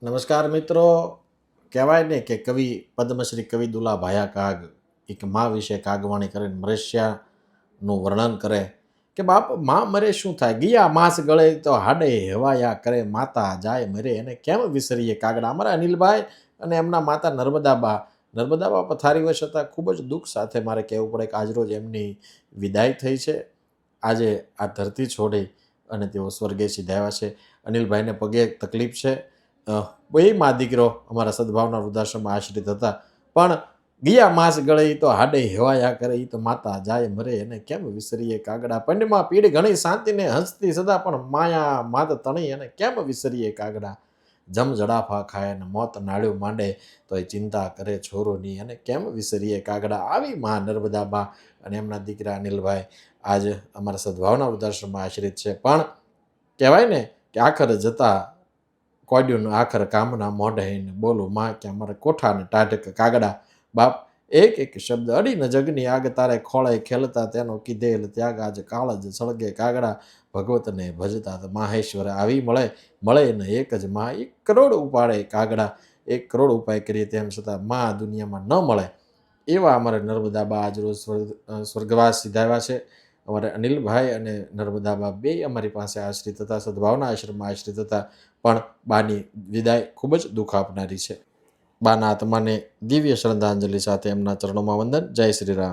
નમસ્કાર મિત્રો. કહેવાય ને કે કવિ પદ્મશ્રી કવિ દુલા ભાયા કાગ એક મા વિશે કાગવાણી કરે, મરસ્યાનું વર્ણન કરે કે બાપ મા મરે શું થાય, ગયા માસ ગળે તો હાડે હવાયા કરે, માતા જાય મરે એને કેમ વિસરીએ કાગડા. અમારા અનિલભાઈ અને એમના માતા નર્મદાબા પથારી વશ હતા. ખૂબ જ દુઃખ સાથે મારે કહેવું પડે કે આજરોજ એમની વિદાય થઈ છે. આજે આ ધરતી છોડી અને તેઓ સ્વર્ગે સીધાયા છે. અનિલભાઈને પગે તકલીફ છે. બે મા દીકરો અમારા સદભાવના વૃદ્ધાશ્રમમાં આશ્રિત હતા, પણ ગયા માસ ગળે તો હાડે હેવાયા કરે, તો માતા જાય મરે એને કેમ વિસરીએ કાગડા. પંડમાં પીડ ઘણી શાંતિને હસતી સદા, પણ માયા માત તણી એને કેમ વિસરીએ કાગડા. જમ જડાફા ખાય ને મોત નાળ્યું માંડે, તો એ ચિંતા કરે છોરોની એને કેમ વિસરીએ કાગડા. આવી મા નર્મદાબા અને એમના દીકરા અનિલભાઈ આજ અમારા સદભાવના વૃદ્ધાશ્રમમાં આશ્રિત છે. પણ કહેવાય ને કે આખર જતા કોડ્યુંનું આખર કામના મોઢે બોલું માં કે અમારે કોઠાને ટાઢક કાગડા. બાપ એક એક શબ્દ અડીને જગની આગ, તારે ખોળે ખેલતા તેનો કીધેલ ત્યાગ, આજ કાળજ સળગે કાગડા. ભગવતને ભજતા તો માહેશ્વર આવી મળે ને એક જ માં 1 કરોડ ઉપાડે કાગડા. 1 કરોડ ઉપાય કરીએ તેમ છતાં માં દુનિયામાં ન મળે. એવા અમારે નર્મદાબા આજરોજ સ્વર્ગવાસ સીધાવ્યા છે. અમારે અનિલભાઈ અને નર્મદાબા બે અમારી પાસે આશ્રિત હતા, સદભાવના આશ્રમમાં આશ્રિત હતા. પણ બાની વિદાય ખૂબ જ દુઃખ આપનારી છે. બાના આત્માને દિવ્ય શ્રદ્ધાંજલિ સાથે એમના ચરણોમાં વંદન. જય શ્રી રામ.